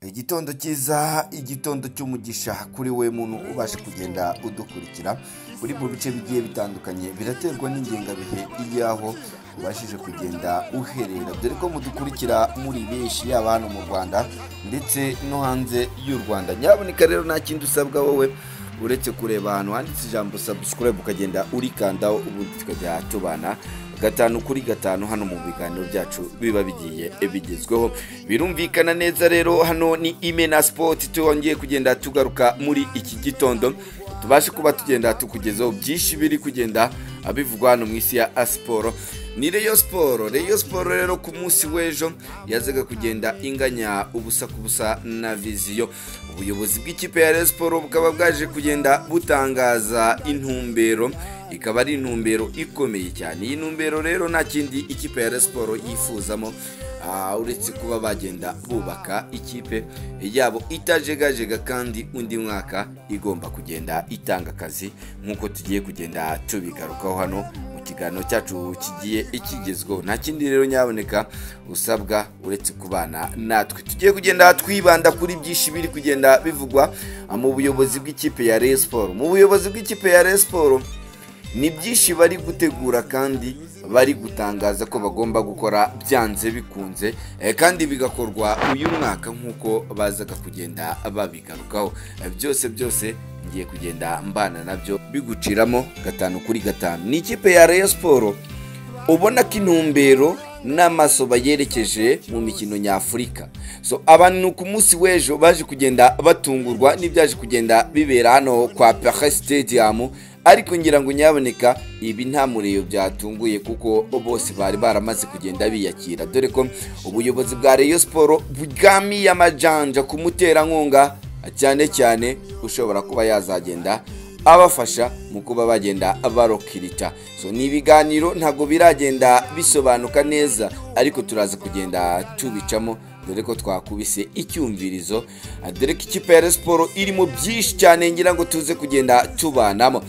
Igitondo cyiza, igitondo cy'umugisha kuri we muntu ubasha kugenda udukurikira uri mu bice bigiye bitandukanye, biraterwa n'ingengabihe y'aho ubashije kugenda uherera, dore ko mudukurikira muri benshi yaba hano mu Rwanda ndetse no hanze y'u Rwanda. Nyaboneka rero nta kindi usabwa wowe uretse kureba ahantu handitse ijambo subscribe ukagenda urikandaho, ubundi tukajya tubana gatanu kuri gatanu hano mu biganiro byacu biba bigiye bigezweho. Birumvikana neza rero, hano ni Imena Sport, twongeye kugenda tugaruka muri iki gitondo tubashe kuba tugenda tukugezaho byinshi biri kugenda abivugwa hano mu isi ya siporo. Ni Rayon Sport rero ku munsi w'ejo yazaga kugenda inganya ubusa ku busa na Viziyo. Ubuyobozi bw'ikipe ya Rayon Sport bukaba bwaje kugenda butangaza intumbero, ikaba ari intumbero ikomeye cyane. Iyi ntumbero rero nta kindi ikipe ya Rayon Sport yifuzamo uretse kuba bagenda bubaka ikipe yabo itajegajega, kandi undi mwaka igomba kugenda itanga akazi nk'uko tugiye kugenda tubigarukaho hano mu kiganiro cyacu kigiye ikigezweho. Nta kindi rero nyaboneka usabwa uretse kubana natwe, tugiye kugenda twibanda kuri byinshi biri kugenda bivugwa mu buyobozi bw'ikipe ya Rayon Sport. Mu buyobozi bw'ikipe ya Rayon Sport ni byinshi bari gutegura kandi bari gutangaza ko bagomba gukora byanze bikunze, kandi bigakorwa uyu mwaka nk'uko bazaga kugenda babigarukaho. Byose ngiye kugenda mbana nabyo biguciramo gatanu kuri gatanu. Ni ikipe ya Rayon Sport ubona ko intumbero n'amaso bayerekeje mu mikino nyafurika. Abantu ku munsi w'ejo baje kugenda batungurwa n'ibyaje kugenda bibera hano kwa Paris Stadium, ariko ngira ngo nyaboneka ibi nta mureyo byatunguye kuko bose bari baramaze kugenda biyakira, dore ko ubuyobozi bwa Rayon Sport bwamiye amajanja ku muterankunga cyane ushobora kuba yazagenda abafasha mu kuba bagenda barokirita. Ni ibiganiro ntabwo biragenda bisobanuka neza, ariko turaza kugenda tubicamo, dore ko twakubise icyumvirizo, dore ko ikipe ya Rayon Sport irimo byinshi cyane ngira ngo tuze kugenda tubanamo.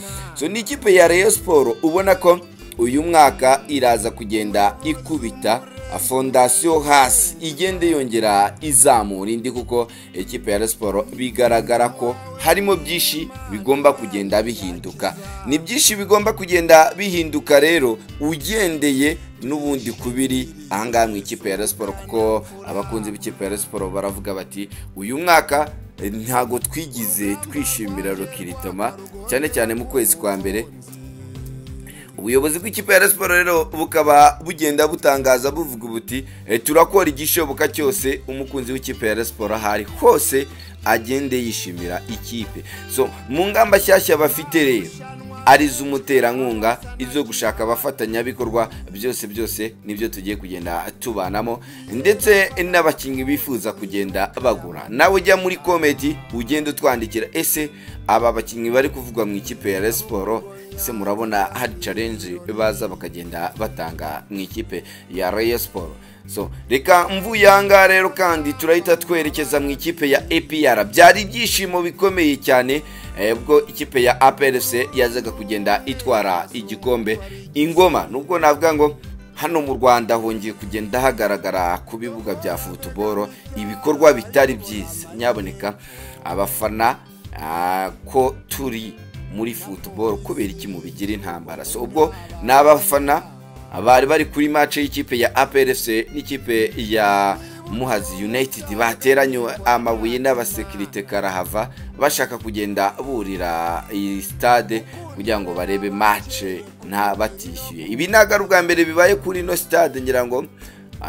Ni ikipe ya Rayon Sport ubona ko uyu mwaka iraza kugenda ikubita fondasiyo hasi, igende yongera izamura indi, kuko ikipe ya Rayon Sport bigaragara ko harimo byinshi bigomba kugenda bihinduka. Ni byinshi bigomba kugenda bihinduka rero ugendeye n'ubundi kubiri ahangaha mu ikipe ya Rayon Sport, kuko abakunzi b'ikipe ya Rayon Sport baravuga bati uyu mwaka ntago twigize twishimira rokiritoma, cyane mu kwezi kwa mbere. Ubuyobozi bw'ikipe ya Rayon Sport rero bukaba bugenda butangaza buvuga buti turakora igishoboka cyose umukunzi w'ikipe ya Rayon Sport ahari hose agende yishimira ikipe. Mu ngamba nshyashya bafite rero ari z'umuterankunga, izo gushaka abafatanyabikorwa, byose nibyo tugiye kugenda tubanamo, ndetse n'abakinnyi bifuza kugenda bagura. Nawe ujya muri komenti ugenda utwandikira, ese aba bakinnyi bari kuvugwa mu ikipe ya Rayon Sport, ese murabona hari challenge baza bakagenda batanga mu ikipe ya Rayon Sport? Reka mvuye ahangaha rero kandi turahita twerekeza mu ikipe ya APR. Byari ibyishimo bikomeye cyane ubwo ikipe ya APR FC yazaga kugenda itwara igikombe Ingoma. Nubwo navuga ngo hano mu Rwanda hongeye kugenda hagaragara ku bibuga bya football ibikorwa bitari byiza, nyaboneka abafana ko turi muri football kubera iki mubigira intambara. Ubwo n'abafana abari bari kuri match y'ikipe ya APR FC n'ikipe ya Muhazi United bateranye amabuye n'abasekirite karahava, bashaka kugenda burira iyi stade kugira ngo barebe match nta batishyuye. Ibi ntago ari ubwa mbere bibaye kuri no stade, ngira ngo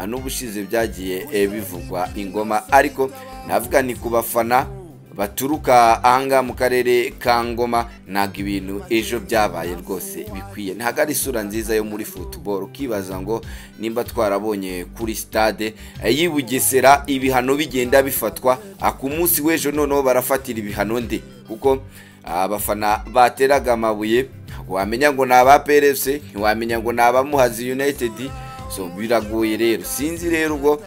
n'ubushize byagiye bivugwa Ingoma, ariko navuga ni ku bafana baturuka ahanga mu karere ka Ngoma. Ntago ibintu ejo byabaye rwose bikwiye, ntago ari isura nziza yo muri football. Ukibaza ngo nimba twarabonye kuri stade y'i Bugesera ibihano bigenda bifatwa, ku munsi w'ejo noneho barafatira ibihano nde? Kuko abafana bateraga amabuye wamenya ngo ni aba APR FC, ntiwamenya ngo ni aba Muhazi United. Biragoye rero, sinzi rero ubwo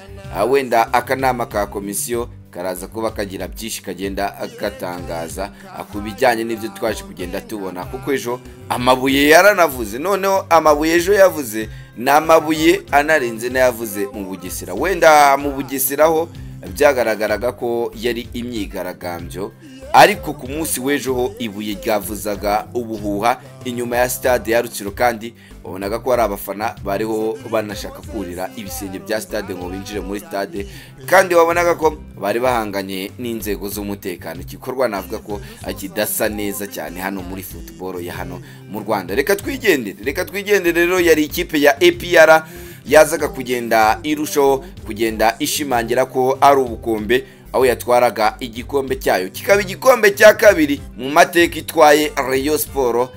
wenda akanama ka komisiyo karaza kuba kagira byinshi kagenda gatangaza ku bijyanye n'ibyo twaje kugenda tubona, kuko ejo amabuye yaranavuze. Noneho amabuye ejo yavuze n'amabuye anarenze n'ayavuze mu Bugesera. Wenda mu Bugesera ho byagaragaraga ko yari imyigaragambyo, ariko ku munsi w'ejo ho ibuye ryavuzaga ubuhuha inyuma ya stade ya Rutsiro, kandi wabonaga ko hari abafana bariho banashaka kurira ibisenge bya stade ngo binjire muri stade, kandi wabonaga ko bari bahanganye n'inzego z'umutekano. Igikorwa navuga ko kidasa neza cyane hano muri football ya hano mu Rwanda. Reka twigendere rero, yari ikipe ya APR yazaga kugenda irushaho kugenda ishimangira ko ari ubukombe, aho yatwaraga igikombe cyayo, kikaba igikombe cya kabiri mu mateka itwaye Rayon Sport.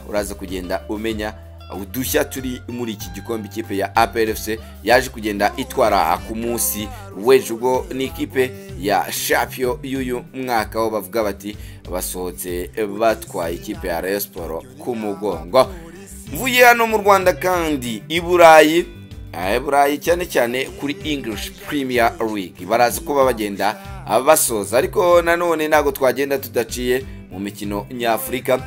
Uraza kugenda umenya udushya turi muri iki gikombe. Ikipe ya APR FC yaje kugenda itwara ku munsi w'ejo, ubwo ni ikipe ya champion y'uyu mwaka, aho bavuga bati basohotse batwaye ikipe ya Rayon Sport ku mugongo. Mvuye hano mu Rwanda kandi i Burayi cyane cyane kuri English Premier League barazi ko bagenda basoza, ariko nanone ntago twagenda tudaciye mu mikino nyafurika.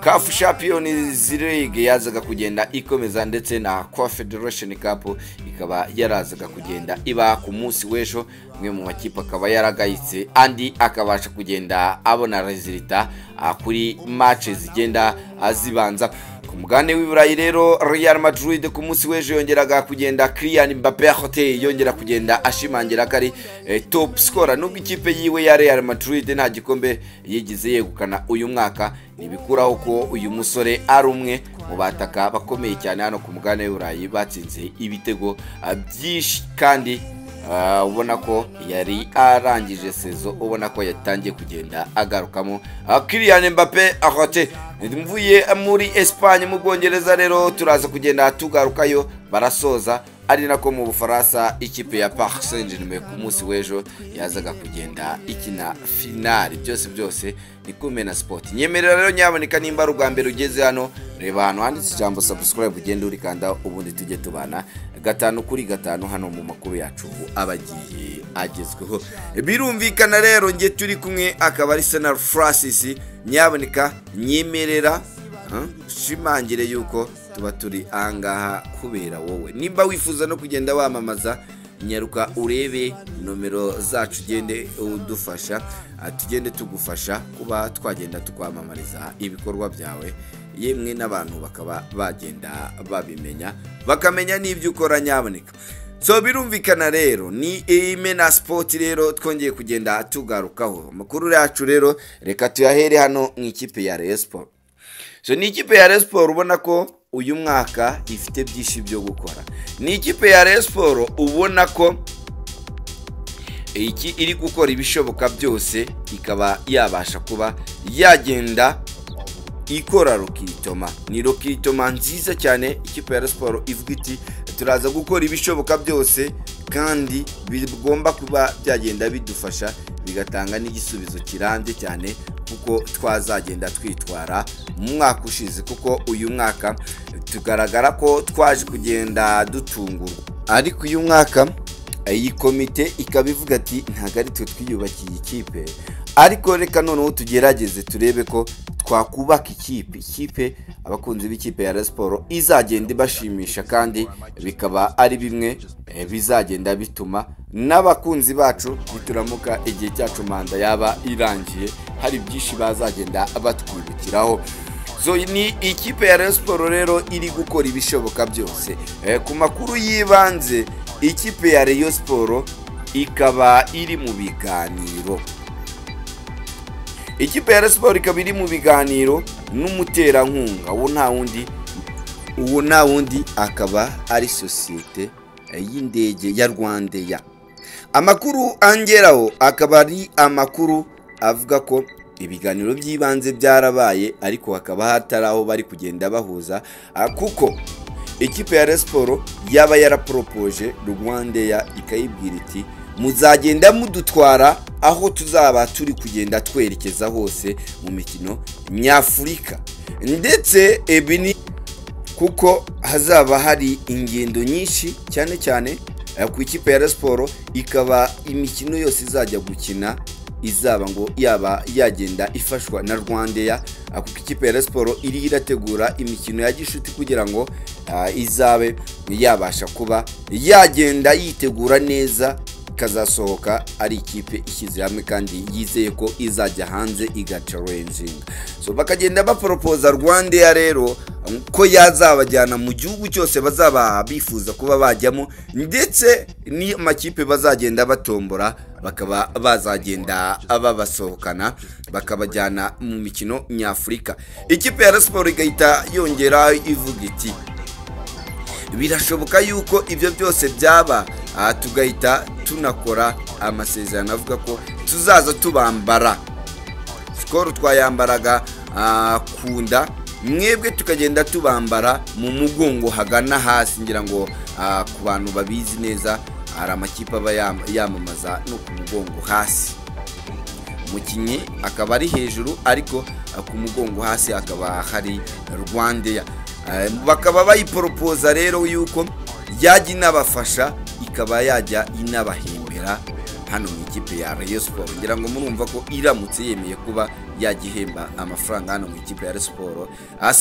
CAF Champions League yazaga kugenda ikomeza, ndetse na Confederation Cup ikaba yarazaga kugenda iba ku munsi w'ejo. Mwe mu makipe akaba yaragayitse, andi akabasha kugenda abona resultat kuri match zigenda azibanza. Ku mugane w'Iburayi rero, Real Madrid ku munsi w'ejo yongeraga kugenda Kylian Mbappé yongera kugenda ashimangira kari top scorer. Nubwo ikipe yiwe ya Real Madrid nta gikombe yigize yegukana uyu mwaka, nibikuraho ko uyu musore ari umwe mu bataka bakomeye cyane hano ku mugane w'Iburayi, batsinze ibitego byinshi, kandi ubona ko yari arangije sezo, ubona ko yatangiye kugenda agarukamo Kylian Mbappé. Mvuye muri Espagne mu Bwongereza rero, turaza kugenda tugarukayo, barasoza ari nako mu Bufaransa ikipe ya Paris Saint-Germain ku munsi w'ejo yazaga kugenda ikina finale. Byose ni Kumena Sport. Nyemerera rero nyaboneka nimba ari ubwa mbere ugeze hano, reba hano handitse ijambo subscribe, ugende urikanda, ubundi tujye tubana 5 kuri 5 hano mu makuru yacu abagiye agezweho. Birumvikana rero nge turi kumwe akaba ari Senal Francis. Nyaboneka nyemerera shimangire yuko tuba turi angaha kubera wowe. Nimba wifuza no kugenda wamamaza, nyaruka urebe nomero zacu, gende udufasha, tugende tugufasha kuba twagenda tukwamamariza ibikorwa byawe, yemwe n'abantu bakaba bagenda babimenya, bakamenya n'ibyo ukora. Nyaboneka so birumvikana rero ni Kumena Sport rero twongeye kugenda tugarukaho amakuru yacu rero. Reka tuyahere hano mu ikipe ya Rayon Sport. So ni ikipe ya Rayon Sport ubona ko uyu mwaka ifite byinshi byo gukora. Ni ikipe ya Rayon Sport ubona ko iri gukora ibishoboka byose, ikaba yabasha kuba yagenda ikora rokitoma. Ni rokitoma nziza cyane ikipe ya Rayon Sport ivuga iti turaza gukora ibishoboka byose, kandi bigomba kuba byagenda bidufasha, bigatanga n'igisubizo kirambye cyane, kuko twazagenda twitwara mu mwaka ushize, kuko uyu mwaka tugaragara ko twaje kugenda dutungurwa, ariko uyu mwaka iyi komite ikaba ivuga ati ntago ari twe twiyubakiye ikipe, ariko reka noneho tugerageze turebe ko twakubaka ikipe abakunzi b'ikipe ya Rayon Sport izagenda ibashimisha, kandi bikaba ari bimwe bizagenda bituma n'abakunzi bacu bituramuka igihe cyacu manda yaba irangiye hari byinshi bazagenda batwibukiraho. So ni ikipe ya Rayon Sport rero iri gukora ibishoboka byose. Ku makuru yibanze, ikipe ya Rayon Sport ikaba iri mu biganiro. Ikipe ya Rayon Sport ikaba iri mu biganiro n'umuterankunga, uwo nta wundi akaba ari sosiyete y'indege ya Rwandair. Amakuru angeraho akaba ari amakuru avuga ko ibiganiro by'ibanze byarabaye, ariko hakaba hataraho bari kugenda bahuza, kuko ikipe ya Rayon Sport yaba yaraporopoje Rwandair ikayibwira iti muzagenda mudutwara aho tuzaba turi kugenda twerekeza hose mu mikino nyafurika, ndetse ebini kuko hazaba hari ingendo nyinshi cyane cyane ku ikipe ya Rayon Sport, ikaba imikino yose izajya gukina izaba ngo yaba yagenda ifashwa na Rwandair, kuko ikipe ya Rayon Sport iri irategura imikino ya gishuti kugira ngo izabe yabasha kuba yagenda yitegura neza ikazasohoka ari ikipe ishyize hamwe kandi yizeye ko izajya hanze igacarenjinga. So bakagenda baporopoza Rwandair rero ko yazabajyana mu gihugu cyose bazaba bifuza kuba bajyamo, ndetse ni amakipe bazagenda batombora bakaba bazagenda babasohokana bakabajyana mu mikino nyafurika. Ikipe ya Rayon Sports igahita yongera ivuga iti birashoboka yuko ibyo byose byaba tugahita tunakora amasezerano avuga ko tuzaza tubambara. Skol twayambaraga kunda, mwebwe tukagenda tubambara mu mugongo hagana hasi. Ngira ngo ku bantu babizi neza hari amakipe aba yamamaza no ku mugongo hasi, umukinnyi akaba ari hejuru ariko ku mugongo hasi akaba hari Rwandair. Bakaba bayiporopoza rero yuko yajya inabafasha ikaba yajya inabahembera hano mu ikipe ya Rayon Sports. Ngira ngo murumva ko iramutse yemeye kuba yagihemba amafaranga hano mu ikipe ya Rayon Sports,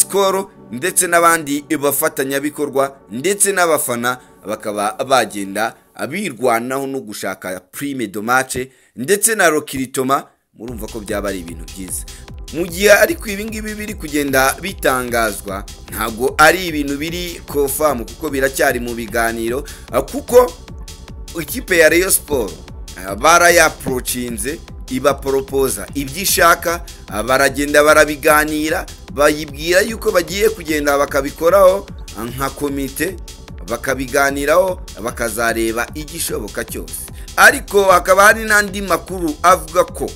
Skol ndetse n'abandi bafatanyabikorwa ndetse n'abafana bakaba bagenda birwanaho no gushaka prime de match ndetse na recruitment. Murumva ko byaba ari ibintu byiza. Mu gihe ariko ibingibi biri kugenda bitangazwa, ntago ari ibintu biri confirm kuko biracyari mu biganiro, kuko ikipe ya Rayon Sports barayaprochinze ibaporopoza ibyishaka, baragenda barabiganira, bayibwira yuko bagiye kugenda bakabikoraho nka komite, bakabiganiraho bakazareba igishoboka cyose. Ariko hakaba hari n'andi makuru avuga ko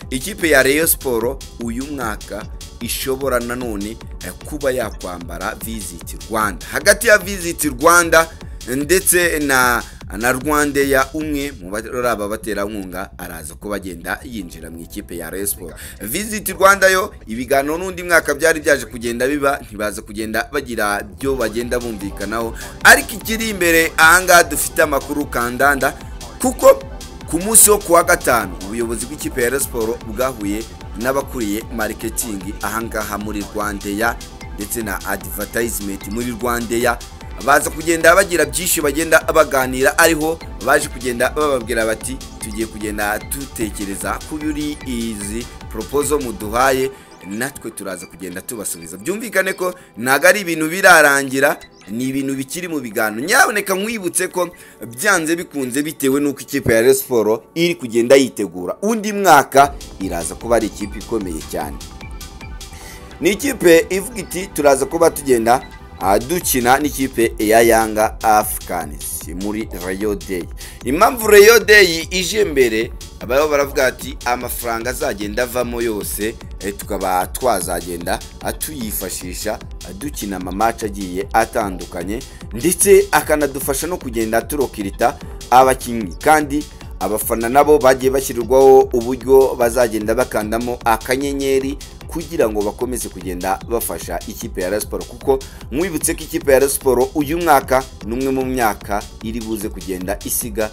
ikipe ya Rayon Sports uyu mwaka ishobora nanone kuba yakwambara Visit Rwanda. Hagati ya Visit Rwanda ndetse na Rwandair, umwe mu baraba baterankunga araza ko bagenda yinjira mu ikipe ya Rayon Sports. Visit Rwanda yo ibiganiro n'undi mwaka byari byaje kugenda biba, ntibaza kugenda bagira byo bagenda bumvikanaho. Ariko ikiri imbere ahanga dufite amakuru kandanda, kuko ku munsi wo kuwa gatanu ubuyobozi bw'ikipe ya Rayon Sports bwahuye n'abakuriye marketing ahangaha muri Rwandair ndetse na advertisement muri Rwandair, baza kugenda bagira byinshi bagenda baganira, ariho baje kugenda bababwira bati tugiye kugenda dutekereza kuri izi proposal muduhaye, natwe turaza kugenda tubasubiza. Byumvikane ko ntago ari ibintu birarangira, ni ibintu bikiri mu biganiro. Nyaboneka nkwibutse ko byanze bikunze bitewe nuko ikipe ya Rayon Sports iri kugenda yitegura undi mwaka iraza kuba ari ikipe ikomeye cyane. Ni ikipe ivuga iti turaza kuba tugenda dukina n'ikipe ya Young Africans muri Rayon Day. Impamvu Rayon Day ije mbere, abayo baravuga ati amafaranga azagenda avamo yose tukaba twazagenda tuyifashisha dukina amamatch agiye atandukanye, ndetse akanadufasha no kugenda turokirita abakinnyi, kandi abafana nabo bagiye bashyirirwaho uburyo bazagenda bakandamo akanyenyeri kugira ngo bakomeze kugenda bafasha ikipe ya Rayon Sports. Kuko mwibutse ko ikipe ya Rayon Sports uyu mwaka numwe mu myaka iri buze kugenda isiga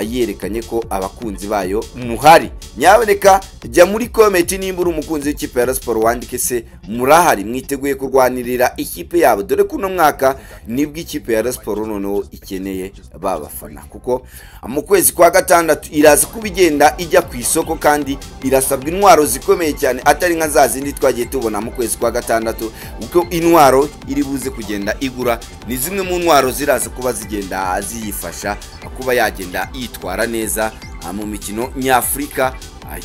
yerekanye ko abakunzi bayo muhari. Nyaboneka jya muri comment nimba uri umukunzi w'ikipe ya Rayon Sports wandike se murahari, mwiteguye kurwanirira ikipe yabo, dore ko no mwaka nibwo ikipe ya Rayon Sports noneho ikeneye babafana, kuko mu kwezi kwa gatandatu iraza kubigenda ijya ku isoko, kandi irasabwa intwaro zikomeye cyane atari nka za zindi twagiye tubona mu kwezi kwa gatandatu. Uko intwaro iri buze kugenda igura ni zimwe mu ntwaro ziraza kuba zigenda ziyifasha kuba yagenda yitwara neza mu mikino nyafurika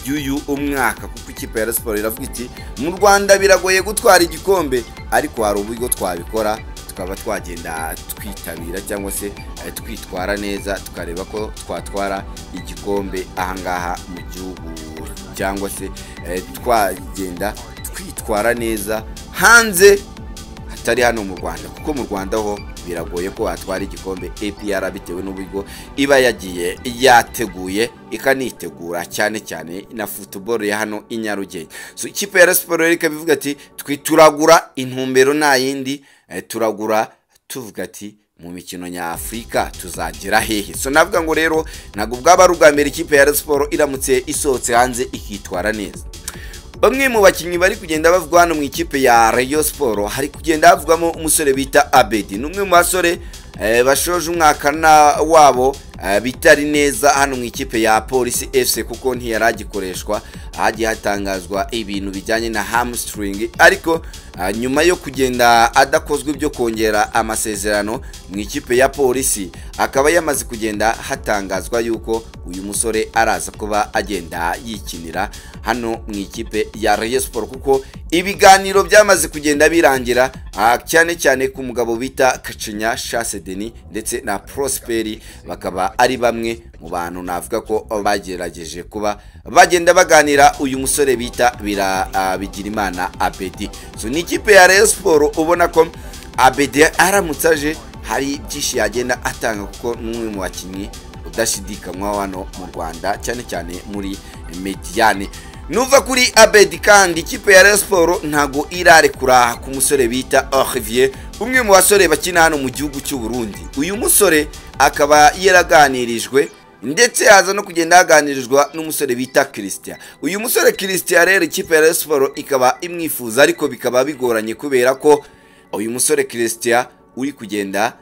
y'uyu umwaka, kuko ikipe ya Rayon Sports iravuga iti mu Rwanda biragoye gutwara igikombe, ariko hari uburyo twabikora tukaba twagenda twitabira cyangwa se twitwara neza, tukareba ko twatwara igikombe ahangaha mu gihugu, cyangwa se twagenda twitwara neza hanze hatari hano mu Rwanda, kuko mu Rwanda ho biragoye ko watwara igikombe APR bitewe n'uburyo iba yagiye yateguye ikanitegura cyane cyane na football ya hano i Nyarugenge. So ikipe ya Rayon Sports reka bivuga ati twituragura intumbero nta yindi, turagura tuvuga ati mu mikino nyafurika tuzagera hehe. So navuga ngo rero ntago bwaba ari ubwa mbere ikipe ya Rayon Sports iramutse isohotse hanze ikitwara neza. Bamwe mu bakinnyi bari kugenda bavugwa hano mu ikipe ya Rayon Sports hari kugenda havugamo umusore bita Abedi, numwe mu basore bashoje umwaka wabo bitari neza hano mu ikipe ya Police FC kuko ntiyaragikoreshwa, hagiye hatangazwa ibintu bijyanye na hamstring, ariko nyuma yo kugenda adakozwe ibyo kongera amasezerano mu ikipe ya Polisi, akaba yamaze kugenda hatangazwa yuko uyu musore araza kuba agenda yikinira hano mu ikipe ya Rayon Sport, kuko ibiganiro byamaze kugenda birangira cyane cyane ku mugabo bita Kacinya Chasse Denis ndetse na Prosperi, bakaba ari bamwe mu bantu navuga ko bagerageje kuba bagenda baganira uyu musore bita Bigirimana Abedi. So ni ikipe ya Rayon Sport ubona ko Abedi aramutse aje hari byinshi yagenda atanga, kuko n'umwe mu bakinnyi udashidikanywa hano mu Rwanda cyane cyane muri Mediane. Nuva kuri Abedi kandi ikipe ya Rayon Sport ntago irarekura ku musore bita Olivier, umwe mu basore bakina hano mu gihugu cy'u Burundi. Uyu musore akaba yaraganirijwe ndetse haza no kugenda haganirizwa n'umusore bita Christian. Uyu musore Christian rero ikipe ya Rayon Sport ikaba imwifuza, ariko bikaba bigoranye kubera ko uyu musore Christian uri kugenda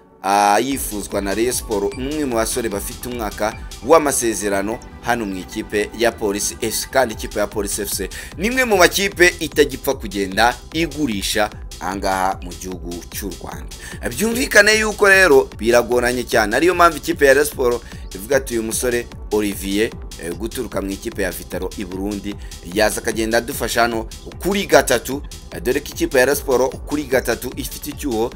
yifuzwa na Rayon Sport, umwe mu basore bafite umwaka w'amasezerano hano mu ikipe ya Police FC, kandi ikipe ya Police FC nimwe mu makipe itagipfa kugenda igurisha angaha mu gihugu cy'u Rwanda. Byumvikane yuko rero biragoranye cyane, ariyo mpamvu ikipe ya Rayon Sport ivuga ati uyu musore Olivier guturuka mu ikipe ya Vitaro i Burundi yaza akagenda adufasha hano kuri gatatu, dore ko ikipe ya Rayon Sport kuri gatatu ifite icyuho.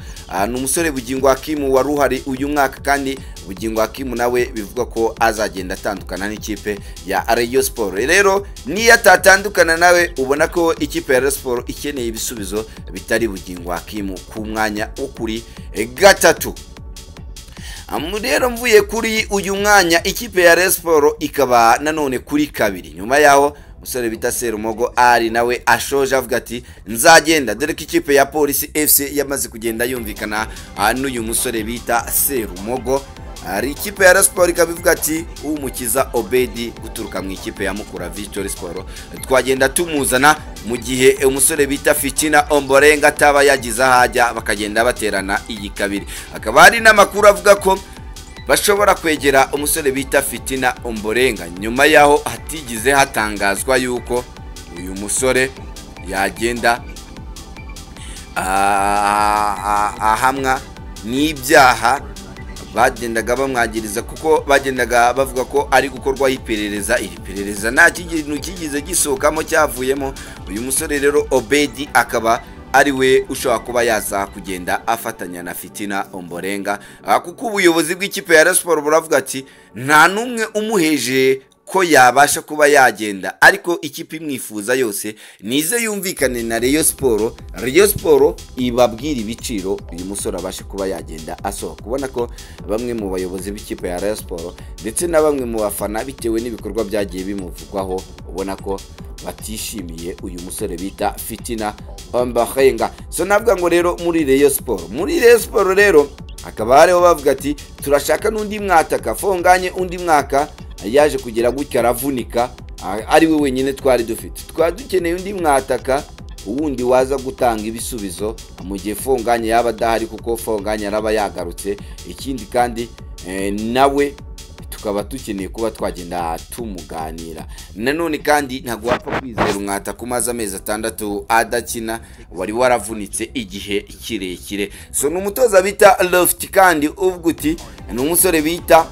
Ni umusore Bugingo Hakimu wari uhari uyu mwaka, kandi Bugingo Hakimu nawe bivuga ko azagenda atandukana n'ikipe ya Rayon Sport. Rero niyo atatandukana nawe ubona ko ikipe ya Rayon Sport ikeneye ibisubizo bitari Bugingo Hakimu ku mwanya wo kuri gatatu. Rero mvuye kuri uyu mwanya ikipe ya Rayon Sport ikaba nanone kuri kabiri, nyuma yaho musore bita Serumogo ari nawe ashoje avuga ati nzagenda, dore ko ikipe ya Police FC yamaze kugenda yumvikana n'uyu musore bita Serumogo. Ari ikipe ya Rayon Sport ikabivuga ati umukiza Obedi guturuka mu ikipe ya Mukura Victory Sport twagenda tumuzana, mu gihe umusore bita Fitina Omborenga ataba yagize ahajya bakagenda baterana iyi kabiri. Akaba hari n'amakuru avuga ko bashobora kwegera umusore bita Fitina Omborenga nyuma yaho hatigize hatangazwa yuko uyu musore yagenda ahamwa n'ibyaha bagendaga bamwagiriza, kuko bagendaga bavuga ko ari gukorwaho iperereza. Iri perereza nta kintu kigize gisohokamo cyavuyemo. Uyu musore rero Obedi akaba ari we ushobora kuba yaza kugenda afatanya na Fitina Omborenga, kuko ubuyobozi bw'ikipe ya Rayon Sport buravuga ati nta numwe umuheje ko yabasha kuba yagenda, ariko ikipe imwifuza yose nize yumvikane na Rayon Sport. Rayon Sport ibabwira ibiciro uyu musore abasha kuba yagenda asohoka. Kubona ko bamwe mu bayobozi b'ikipe ya Rayon Sport ndetse na bamwe mu bafana bitewe n'ibikorwa byagiye bimuvugwaho, ubona ko batishimiye uyu musore bita Fitina Omborenga. So navuga ngo rero muri Rayon Sport rero akaba hariho bavuga ati turashaka n'undi mwataka Fonganye, undi mwaka yaje kugira gutya aravunika, ari we wenyine twari dufite, twari dukeneye undi mwataka uwundi waza gutanga ibisubizo mu gihe Fonganye yaba adahari, kuko Fonganye araba yagarutse. Ikindi kandi nawe tukaba dukeneye kuba twagenda tumuganira. Nanone kandi ntabwo wapfa kwizera umwataka umaze amezi 6 adakina, wari waravunitse igihe kirekire. So n'umutoza bita Lofty kandi uvuga uti ni umusore bita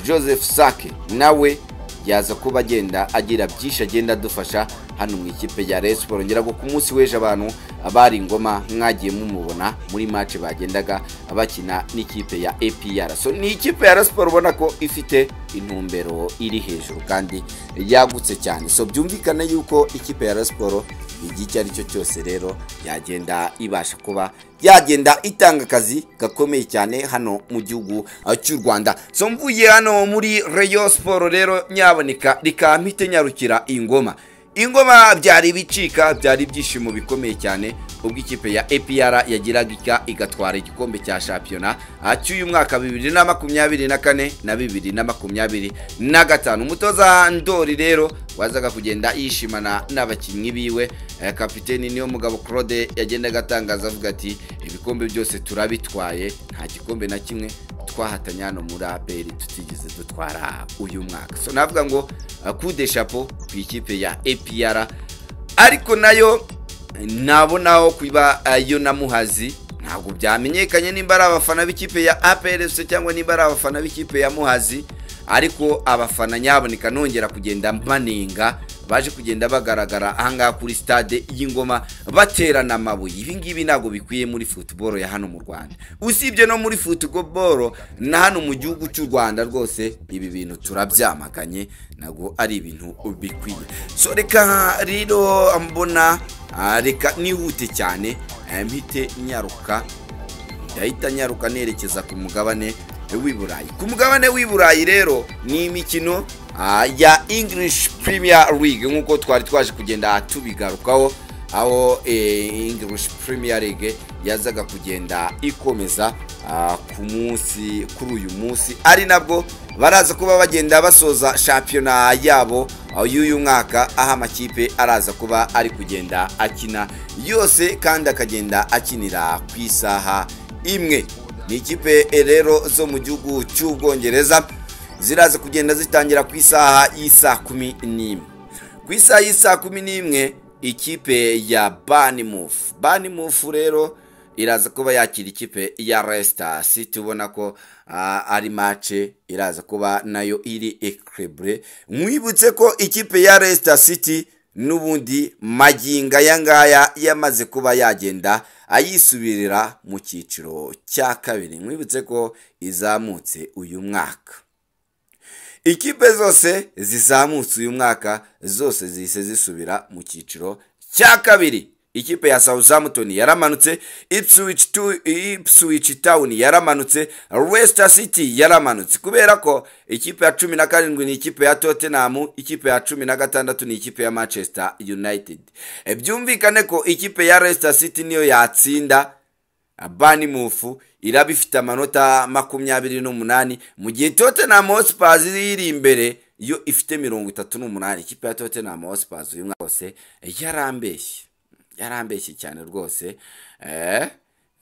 Joseph Sake, nawe yaza kuba agenda agira byinshi agenda adufasha hano mu ikipe ya Rayon Sport. Ngira ngo ku munsi w'ejo abantu abari ingoma mwagiye mumubona muri match bagendaga bakina n'ikipe ya APR. So ni ikipe ya Rayon Sport ubona ko ifite intumbero iri hejuru kandi yagutse cyane. So byumvikana yuko ikipe ya Rayon Sport igihe ari cyo cyose rero yagenda ibasha kuba yagenda itanga akazi gakomeye cyane hano mu gihugu cy'u Rwanda. So mvuye hano muri Rayon Sport rero nyaboneka rikampite nyarukira ingoma byari ibicika, byari ibyishimo bikomeye cyane ubwo ikipe ya APR yagiraga igatwara igikombe cya shampiyona cy'uyu mwaka 2024 na 2025. Umutoza Ndori rero wazaga kugenda yishimana n'abakinnyi biwe, kapiteni niyo mugabo Claude yagendaga atangaza avuga ati ibikombe byose turabitwaye, nta gikombe na kimwe twahatanya hano muri APR tutigeze dutwara uyu mwaka. So navuga ngo coup de chapeau ku ikipe ya APR, ariko nayo nabonaho kuba yo na Muhazi ntabwo byamenyekanye nimba ari abafana b'ikipe ya APR cyangwa nimba ari abafana b'ikipe ya Muhazi, ariko abafana nyaboneka nongera kugenda mbanenga baje kugenda bagaragara ahangaha kuri stade y'Ingoma baterana amabuye. Ibi ngibi ntabwo bikwiye muri football ya hano mu Rwanda, usibye no muri football na hano mu gihugu cy'u Rwanda rwose ibi bintu turabyamaganye, ntabwo ari ibintu bikwiye. So reka rero mbona reka nihute cyane mpite nyaruka, ndahita nyaruka nerekeza ku mugabane w'i Burayi. Ku mugabane w'i Burayi rero ni imikino ya English Premier League nkuko twari twaje kugenda tubigarukaho, aho English Premier League yazaga kugenda ikomeza kuri uyu munsi, ari nabwo baraza kuba bagenda basoza shampiyona yabo y'uyu mwaka, aho amakipe araza kuba ari kugenda akina yose kandi akagenda akinira ku isaha imwe. Ni ikipe rero zo mu gihugu cy'Ubwongereza ziraza kugenda zitangira ku isaha y'isa 11. Ku isaha y'isa 11 ikipe ya Bournemouth rero iraza kuba yakira ikipe ya Leicester City, ubona ko ari match iraza kuba nayo iri equilibre. Mwibutse ko ikipe ya Leicester City nubundi maginga yangaya yamaze kuba yagenda ayisubirira mu cyiciro cya kabiri. Mwibutse ko izamutse uyu mwaka, ikipe zose zizamutse uyu mwaka zose zise zisubira mu cyiciro cya kabiri. Ikipe ya Southampton yaramanutse, Ipswich Town yaramanutse, Leicester City yaramanutse, kubera ko ikipe ya 17 ni ikipe ya Tottenham, ikipe ya 16 ni ikipe ya Manchester United. Byumvikane ko ikipe ya Leicester City niyo yatsinda Bournemouth, iraba ifite amanota 28, mu gihe Tottenham Hotspur iri imbere yo ifite 38. Ikipe ya Tottenham Hotspur uyu mwaka wose yarambeshye cyane rwose,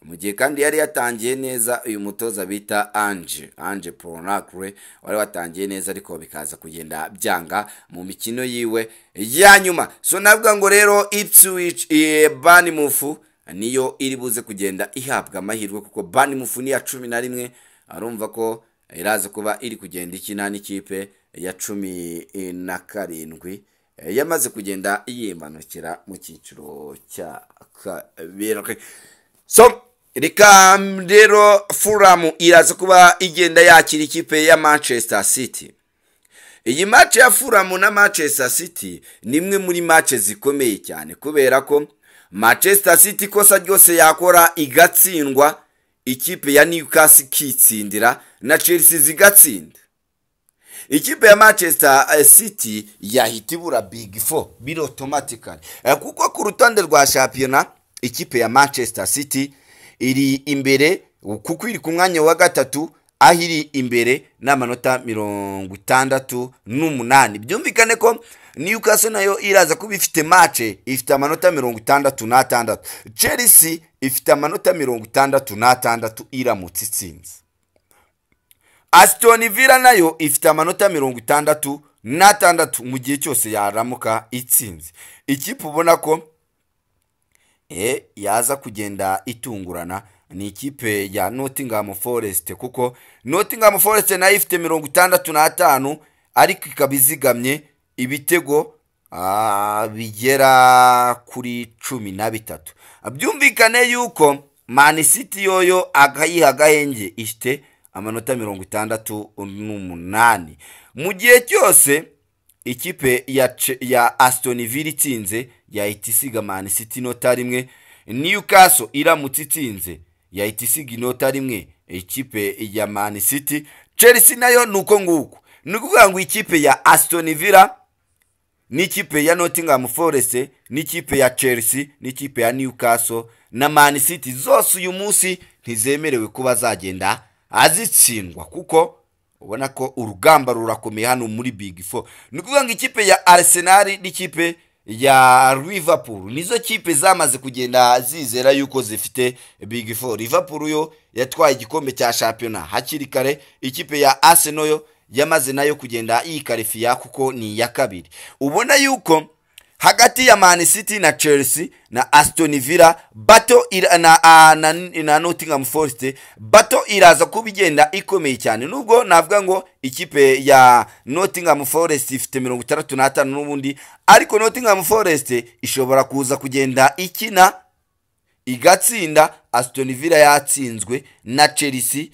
mu gihe kandi yari yatangiye neza uyu mutoza bita Ange Postecoglou wari watangiye neza, ariko bikaza kugenda byanga mu mikino yiwe ya nyuma. So navuga ngo rero Ipswich Bournemouth niyo iri buze kugenda ihabwa amahirwe, kuko Bournemouth ni ya 11, arumva ko iraza kuba iri kugenda ikina n'ikipe ya 17 yamaze kugenda yimanukira mu cyiciro cya kabiri. So reka rero Fulham iraza kuba igenda yakira ikipe ya Manchester City. Iyi match ya Fulham na Manchester City ni imwe muri match zikomeye cyane, kubera ko Manchester City kosa ryose yakora igatsindwa, ikipe ya Newcastle kitsindira na Chelsea zigatsinda. Ikipe ya Manchester City yahita ibura Big Four biri automatically, kuko ku rutonde rwa shampiyona ikipe ya Manchester City iri imbere, kuko iri ku mwanya wa gatatu, aho iri imbere n'amanota 68. Byumvikane ko Newcastle nayo iraza kuba ifite match ifite amanota 66. Chelsea ifite amanota 66 iramutse itsinze. Aston Villa nayo ifite amanota 66 mu gihe cyose yaramuka itsinze. Ikipe ubona ko yaza kugenda itungurana ni ikipe ya Nottingham Forest, kuko Nottingham Forest nayo ifite 65, ariko ikabizigamye ibitego bigera kuri 13. Byumvikane yuko Man City yoyo agayiha gahenge ifite amanota 68. Mu gihe cyose ikipe ya Aston Villa itsinze yahita isiga Man City inota rimwe, Newcastle iramutse itsinze yahita isiga inota rimwe ikipe ya Man City. Chelsea nayo nuko nguko, nukuvuga ngo ikipe ya Aston Villa n'ikipe ya Nottingham Forest n'ikipe ya Chelsea n'ikipe ya Newcastle na Man City zose uyu munsi ntizemerewe kuba zagenda azitsindwa, kuko ubona ko urugamba rurakomeye hano muri Big Four. Nukuvuga ngo ikipe ya Arsenal n'ikipe ya Liverpool nizo kipe zamaze kugenda zizera yuko zifite Big Four. Liverpool yo yatwaye igikombe cya shampiyona hakiri kare, ikipe ya Arsenal yo yamaze nayo kugenda yikarifiya kuko ni ya kabiri. Ubona yuko hagati ya Man City na Chelsea na Aston Villa na Nottingham Forest iraza kubigenda ikomeye cyane, nubwo navuga ngo ikipe ya Nottingham Forest ifite 65 n'ubundi, ariko Nottingham Forest ishobora kuza kugenda ikina igatsinda Aston Villa yatsinzwe na Chelsea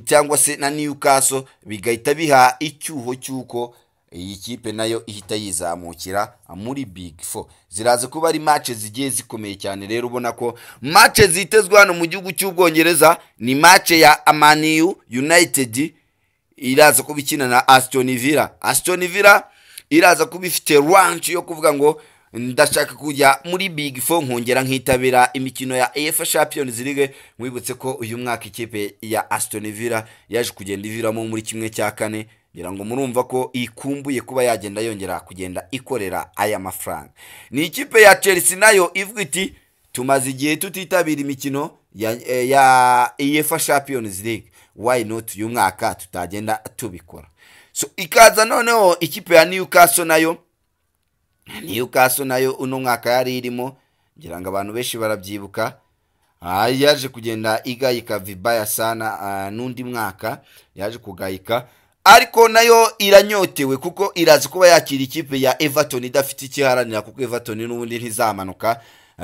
cyangwa se na Newcastle, bigahita biha icyuho cyuko iyi kipe nayo ihita yizamukira muri Big Four. Ziraza kuba ari match zigiye zikomeye cyane. Rero ubona ko match zitezwe hano mu gihugu cy'Ubwongereza ni match ya Man United iraza kubikina na Aston Villa. Aston Villa iraza kubifite ranch yo kuvuga ngo ndashaka kujya muri Big Four nkongera nkitabira imikino ya UEFA Champions League. Mwibutse ko uyu mwaka ikipe ya Aston Villa yaje kugenda iviramo muri kimwe cya kane, ngira ngo murumva ko ikumbuye kuba yagenda yongera kugenda ikorera aya mafaranga. Ni ikipe ya Chelsea nayo ivuga iti tumaze igihe tutitabira imikino ya UEFA Champions League, why not uyu mwaka tutagenda tubikora. So ikaza noneho ikipe ya Newcastle nayo uno mwaka yari irimo, ngira ngo abantu benshi barabyibuka, yaje kugenda igayika vibaya sana, n'undi mwaka yaje kugayika, ariko nayo iranyotewe kuko iraza kuba yakira ikipe ya Everton idafite ikiharanira, kuko Everton n'ubundi ntizamanuka.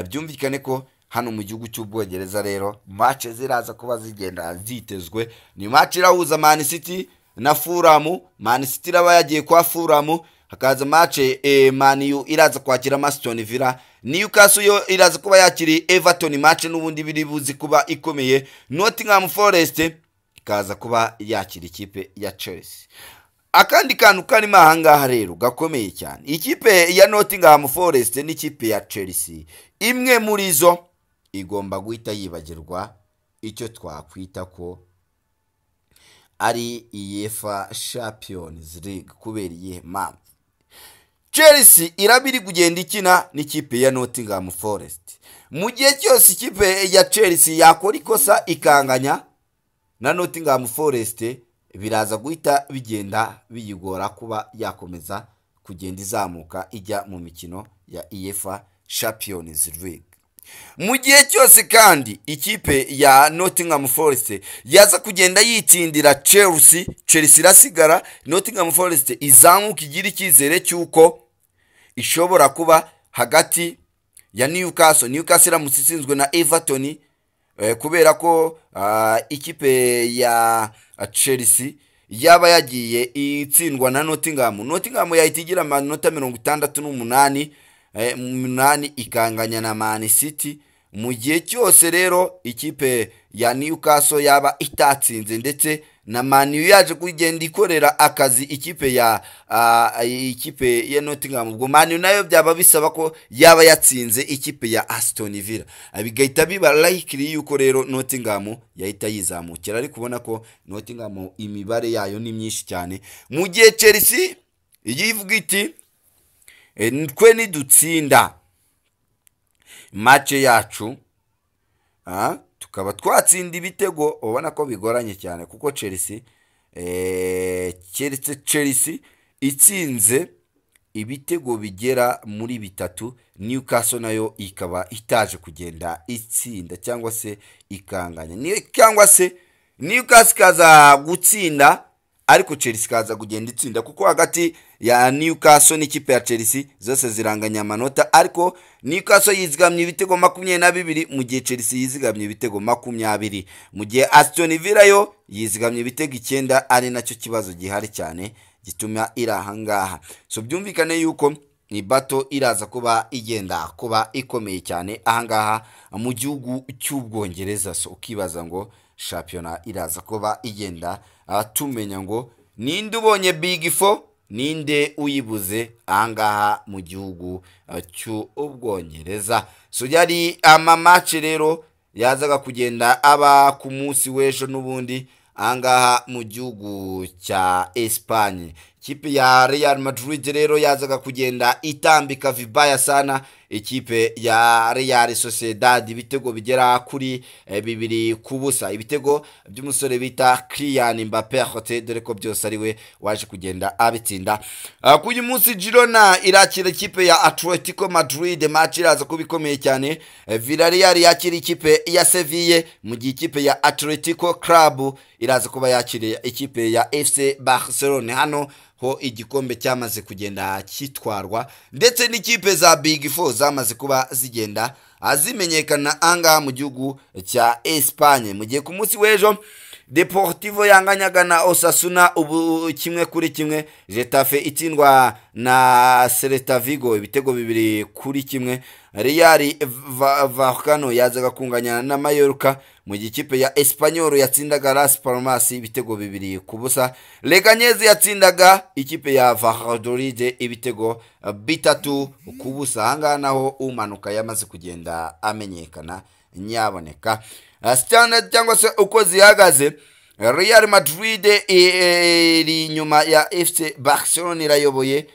Byumvikane ko hano mu gihugu cy'Ubwongereza rero match ziraza kuba zigenda zitezwe. Ni match irahuza Man City na Fulham. Man City iraba yagiye kwa Fulham, hakaza match Man U iraza kwakira Aston Villa. Newcastle yo iraza kuba yakiri Everton, match n'ubundi biri buzi kuba ikomeye. Nottingham Forest ikaza kuba yakira ikipe ya Chelsea. Akandi kantu karimo ahangaha rero gakomeye cyane, ikipe ya Nottingham Forest n'ikipe ya Chelsea, imwe muri zo igomba guhita yibagirwa icyo twakwita ko ari UEFA Champions League. Kubera iyihe mpamvu? Chelsea irabiri kugenda ikina n'ikipe ya Nottingham Forest. Mu gihe cyose ikipe ya Chelsea yakora ikosa ikanganya na Nottingham Forest, biraza guhita bigenda biyigora kuba yakomeza kugenda izamuka ijya mu mikino ya UEFA Champions League. Mu gihe cyose kandi ikipe ya Nottingham Forest yaza kugenda yitsindira Chelsea irasigara, Nottingham Forest izamuka igira icyizere cyuko ishobora kuba hagati ya Newcastle iramutse itsinzwe na Everton, kubera ko ikipe ya Chelsea yaba yagiye itsindwa na Nottingham yahita igira amanota 68 ikanganya na Man City. Mu gihe cyose rero ikipe ya Newcastle yaba itatsinze ndetse na Man U yaje kugenda ikorera akazi ikipe ya Nottingham, ubwo Man U nayo byaba bisaba ko yaba yatsinze ikipe ya Aston Villa, bigahita biba likely yuko rero Nottingham yahita yizamukira. Ariko ubona ko Nottingham imibare yayo ni myinshi cyane, mu gihe Chelsea yivuga iti twe nidutsinda match yacu tukaba twatsinda ibitego. Ubona ko bigoranye cyane kuko Chelsea itsinze ibitego bigera muri 3, Newcastle nayo ikaba itaje kugenda itsinda cyangwa se ikanganya, cyangwa se Newcastle kaza gutsinda ariko Chelsea kaza kugenda itsinda, kuko hagati ya Newcastle n'ikipe ya Chelsea zose ziranganya amanota, ariko Newcastle yizigamye ibitego 22 mu gihe Chelsea yizigamye ibitego 20, mu gihe Aston Villa yo yizigamye ibitego 9, ari nacyo kibazo gihari cyane gituma irahangaha. So byumvikane yuko ni bato iraza kuba igenda kuba ikomeye cyane ahangaha mu gihugu cy'Ubwongereza. So ukibaza ngo shampiyona iraza kuba igenda tumenya ngo ninde ubonye Big Four ninde uyibuze ahangaha mu gihugu cy'Ubwongereza. So yari match rero yazaga kugenda aba ku munsi w'ejo n'ubundi ahangaha mu gihugu cya Espagne. ikipe ya Real Madrid rero yazaga kugenda itambika vibaya sana ikipe ya Real Sociedad ibitego bigera kuri 2-0, ibitego by'umusore bita Kylian Mbappé dore ko byose ari we waje kugenda abitsinda. Kuyu munsi Girona irakira ikipe ya Atletico Madrid, match iraza kubikomeye cyane. Villarreal yakira ikipe ya Sevilla, mu gihe ikipe ya Atletico Club iraza kuba yakira ikipe ya FC Barcelona. Hano ho igikombe cyamaze kugenda kitwarwa, ndetse n'ikipe za Big Four zamaze kuba zigenda azimenyekana anga mu gihugu cya Espagne. Mu gihe ku munsi w'ejo Deportivo yanganyaga na Osasuna ubu 1-1, Getafe itsindwa na Celta Vigo ibitego 2-1, Real Vallecano yazaga kunganya na Mallorca, mu gihe ikipe ya Espanyol yatsindaga Las Palmas ibitego 2-0, Leganés yatsindaga ikipe ya Valladolid ibitego 3-0. Hanga naho umanuka yamaze kugenda amenyekana nyaboneka. Standard cyangwa se uko zihagaze, Real Madrid iri nyuma ya FC Barcelona irayoboye.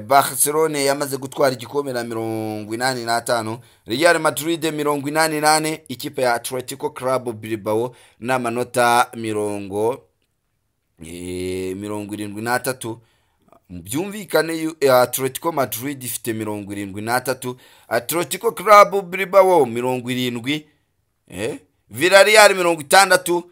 Barcelona yamaze gutwara igikombe na 85, Real Madrid 88, ikipe ya Atletico Club Bilbao n'amanota 73. Byumvikane Atletico Madrid ifite 73, Atletico Club Bilbao 70, Villarreal 67.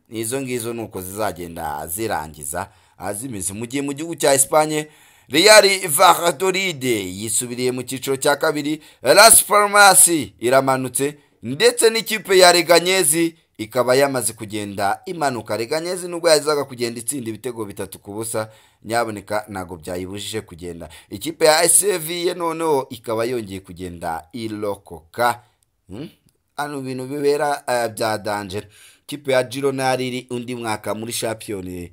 Izo ngizo nuko zizagenda zirangiza azimeze. Mu gihe mu gihugu cya Espagne Real Valladolid yisubiriye mu cyiciro cya kabiri, Las Palmas iramanutse, ndetse n'ikipe ya Leganés ikaba yamaze kugenda imanuka. Leganés nubwo yazaga kugenda itsinda ibitego 3-0 nyaboneka nago byayibujije kugenda. Ikipe ya Sevilla noneho ikaba yongeye kugenda ilokoka. Ano bintu bibera bya danger. Ikipe ya Girona iri undi mwaka muri Champions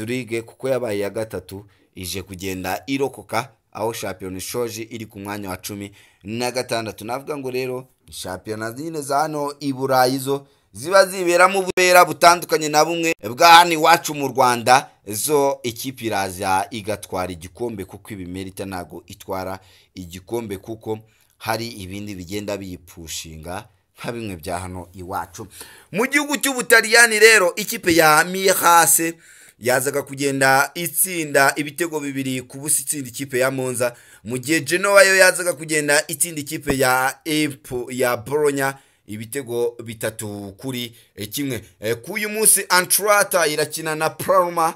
League kuko yabaye ya gatatu ije kugenda irokoka, aho Champions shoje iri ku mwanya wa 16. Navuga ngo rero Champions nyine za hano i Burayi zo ziba zibera mu bubera butandukanye na bumwe bwa hano iwacu mu Rwanda, zo ikipe iraza igatwara igikombe kuko ibimerita nago itwara igikombe kuko hari ibindi bigenda biyipushinga nka bimwe bya hano iwacu. Mu gihugu cy'Ubutaliyani rero ikipe ya Milan yazaga kugenda itsinda ibitego 2-0 itsinda ikipe ya Monza, mu gihe Genoa yo yazaga kugenda itsinda ikipe ya Bologna ibitego 3-1. Kuyu munsi Atalanta irakina na Parma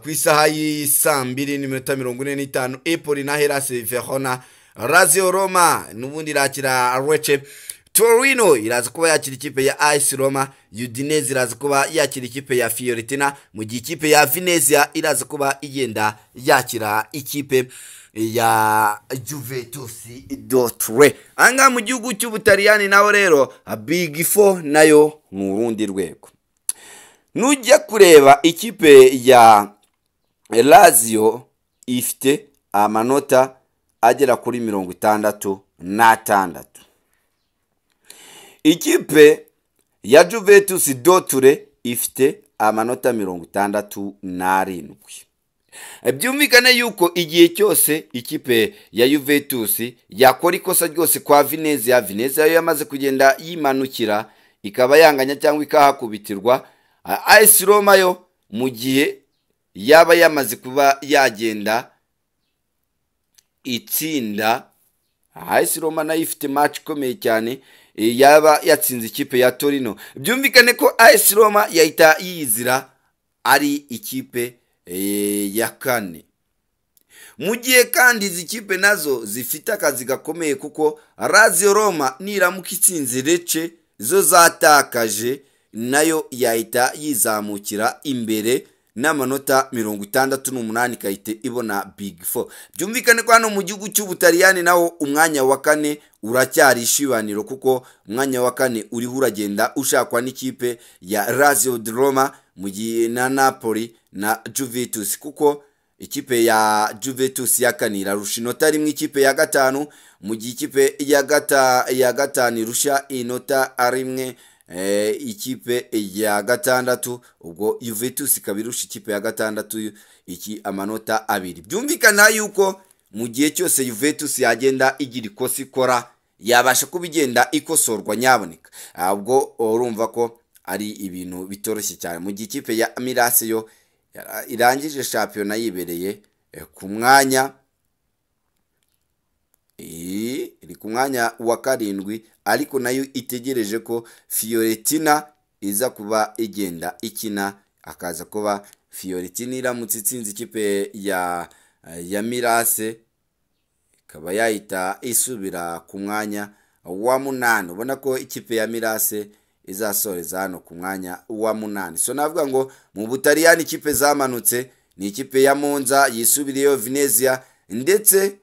ku isaha y'isa 2:45, Empoli na Hellas Verona, Lazio Roma nubundi irakira Lecce, Torino iraza kuba yakira ikipe ya AS Roma, Udinese iraza kuba yakira ikipe ya Fiorentina, mu gihe ikipe ya Venezia iraza kuba igenda yakira ikipe ya Juventus Dortmund. Anga mu gihugu cy'Ubutaliyani naho rero Big Four nayo mu rundi rwego. Nujya kureba ikipe ya Lazio ifite amanota agera kuri 66. Ikipe ya Juventus Dortmund ifite amanota 67. Byumvikane yuko igihe cyose ikipe ya Juventus yakora ikosa ryose kwa Venezia yo yamaze kugenda yimanukira ikaba yanganya cyangwa ikahakubitirwa, AS Roma yo mu gihe yaba yamaze kuba yagenda itsinda, AS Roma nayo ifite match ikomeye cyane yaba yatsinze ikipe ya Torino. Byumvikane ko AS Roma yahita yizira ari ikipe ya kane, mu gihe kandi izi kipe nazo zifite akazi gakomeye kuko Lazio Roma niramuka itsinze Lecce zo zatakaje nayo yahita yizamukira imbere n'amanota 68 kahite ibona Big Four. Byumvikane ko hano mu gihugu cy'Ubutaliyani naho umwanya wa kane uracyari ishibaniro kuko umwanya wa kane uriho uragenda ushakwa n'ikipe ya Lazio Roma mu gihe na Napoli na Juventus, kuko ikipe ya Juventus ya kane irarusha inota rimwe ikipe ya gatanu, mu gihe ikipe ya gatanu irusha inota rimwe ikipe ya gatandatu, ubwo Juventus ikaba irusha ikipe ya gatandatu iki amanota 2. Byumvikana yuko mu gihe cyose Juventus yagenda igira ikosa ikora yabasha kubigenda ikosorwa nyaboneka, ubwo urumva ko ari ibintu bitoroshye cyane. Mu gihe ikipe ya Milan yo irangije shampiyona yibereye ku mwanya iri ku mwanya wa 7, ariko nayo itegereje ko Fiorentina iza kuba igenda ikina, akaza kuba Fiorentina iramutse itsinze ikipe ya Milan ikaba yahita isubira ku mwanya wa 8. Ubona ko ikipe ya Milan izasoreza hano ku mwanya wa 8. So navuga ngo mu Butaliyani ikipe zamanutse ni ikipe ya Monza yisubiriyeyo Venezia, ndetse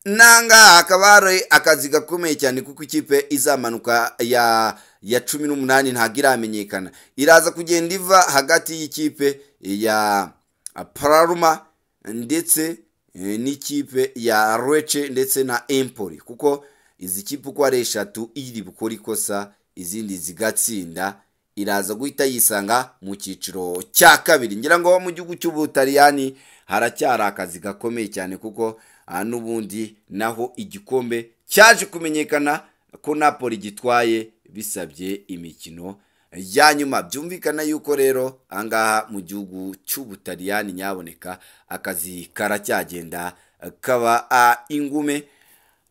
nanga hakaba ari akazi gakomeye cyane kuko ikipe izamanuka ya 18 ntago iramenyekana, iraza kugenda iva hagati y'ikipe ya Parma ndetse n'ikipe ya Lecce ndetse na Empoli, kuko izi kipe uko ari 3 iri bukora ikosa izindi zigatsinda iraza guhita yisanga mu cyiciro cya 2. Ngira ngo mu gihugu cy'Ubutaliyani haracyari akazi gakomeye cyane kuko n'ubundi naho igikombe cyaje kumenyekana ko Napoli gitwaye bisabye imikino ya nyuma. Byumvikana yuko rero angaha mu gihugu cy'Ubutaliyani nyaboneka akazi karacyagenda kaba ingume,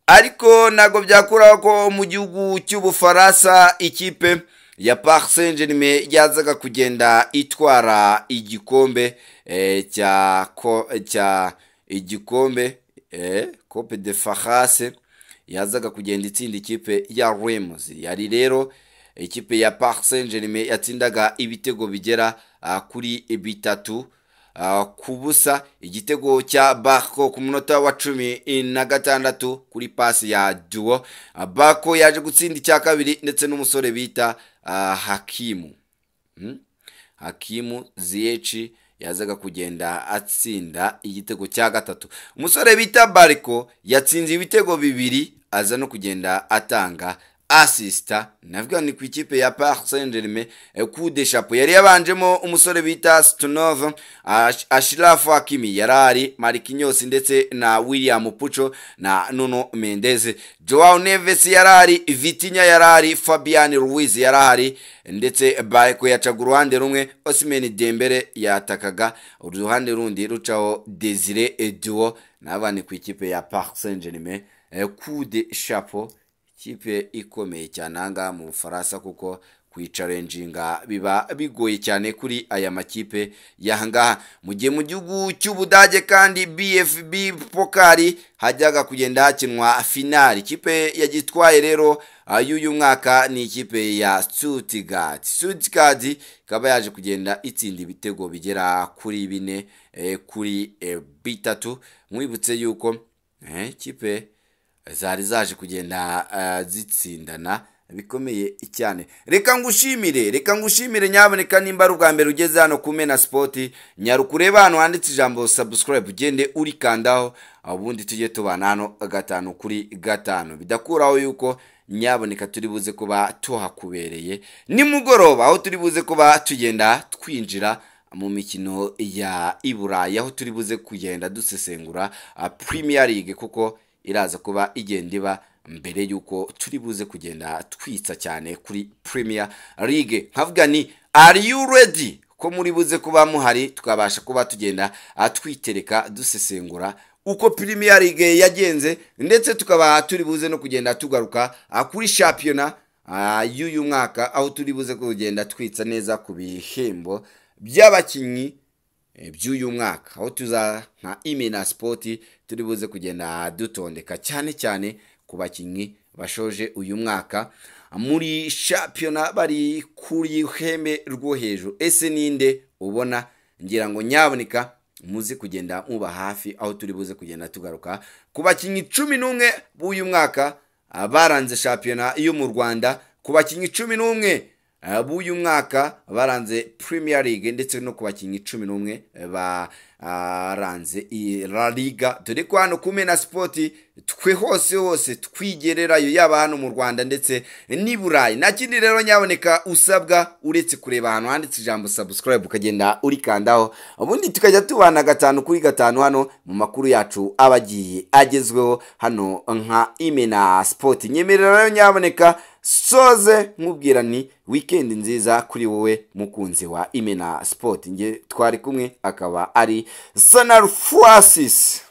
ariko nago byakuraho ko mu gihugu cy'Ubufaransa ikipe ya Paris Saint-Germain yazaga kugenda itwara igikombe igikombe Coupe de France, yazaga kugenda itsinda ikipe ya Reims. Yari rero ikipe ya Paris Saint-Germain yatsindaga ibitego bigera kuri 3 ku busa. Igitego cya Barco ku munota wa 16 kuri pasi ya Duo. Barco yaje gutsinda icya kabiri ndetse n'umusore bita Hakimu Ziyech yazaga kugenda atsinda igitego cya 3. Umusore bita Barco yatsinze ibitego 2 aza no kugenda atanga assista. Navuga ni ku ikipe ya Paris Saint-Germain coup de chapeau yari yabanjemo umusore bita Stonov, Ashraf Hakimi yarari, Marquinhos ndetse na William Pucho na Nuno Mendes, Joao Neves yarari, Vitinha yarari, Fabian Ruiz yarari, ndetse Barco yacaga uruhande rumwe, Ousmane Dembele yatakaga uruhande rundi rucaho Desire Duo. Nabani ku ikipe ya Paris Saint-Germain coup de chapeau, ikipe ikomeye cyane anga mu Bufaransa kuko kwicarenjinga biba bigoye cyane kuri aya makipe yahangaha. Mu gihe mu gihugu cy'Ubudage kandi BFB Pokali hajyaga kugenda hakinwa final, ikipe yagitwaye rero y'uyu mwaka ni ikipe ya Stuttgart. Stuttgart ikaba yaje kugenda itsinda ibitego bigera kuri 4 kuri 3. Mwibutse yuko ikipe zari zaje kugenda zitsindana bikomeye cyane. Reka ngushimire nyaboneka nimba ari ubwa mbere ugeze hano ku Mena Sport, nyarukureba hano handitse ijambo subscribe ugende urikandaho, ubundi tujye tubana hano 5 kuri 5. Bidakuraho yuko nyaboneka turi buze kuba tuhakubereye nimugoroba, aho turi buze kuba tugenda twinjira mu mikino ya Iburayi, aho turi buze kugenda dusesengura Premier League kuko iraza kuba igenda iba mbere yuko turi buze kugenda twitsa cyane kuri Premier League. Nkavuga ni are you ready ko muri buze kuba muhari tukabasha kuba tugenda twitereka dusesengura uko Premier League yagenze, ndetse tukaba turi buze no kugenda tugaruka kuri championnat y'uyu mwaka, aho turi buze kugenda twitsa neza ku bihembo by'abakinnyi by'uyu mwaka, aho tuza nka Imena Sport turi buze kugenda dutondeka cyane ku bakinnyi bashoje uyu mwaka muri championnat bari kuri hembe rwo hejuru. Ese ninde ubona? Ngira ngo nyaboneka muzi kugenda muba hafi, aho turi buze kugenda tugaruka ku bakinnyi 11 b'uyu mwaka baranze championnat yo mu Rwanda, ku bakinnyi 11 b'uyu mwaka baranze Premier League ndetse no ku bakinnyi 11 baranze La Liga. Dore ko hano ku Mena Sport twe hose twigererayo, yaba hano mu Rwanda ndetse ni Burayi. Nta kindi rero nyaboneka usabwa uretse kureba ahantu handitse ijambo subscribe ukagenda urikandaho, ubundi tukajya tubana 5 kuri 5 hano mu makuru yacu abagiye agezweho hano nka Imena Sport. Nyemerera rero nyaboneka soze nkubwira ni weekend nziza kuri wowe mukunzi wa Imena Sport. Nge twari kumwe akaba ari Sanar Francis.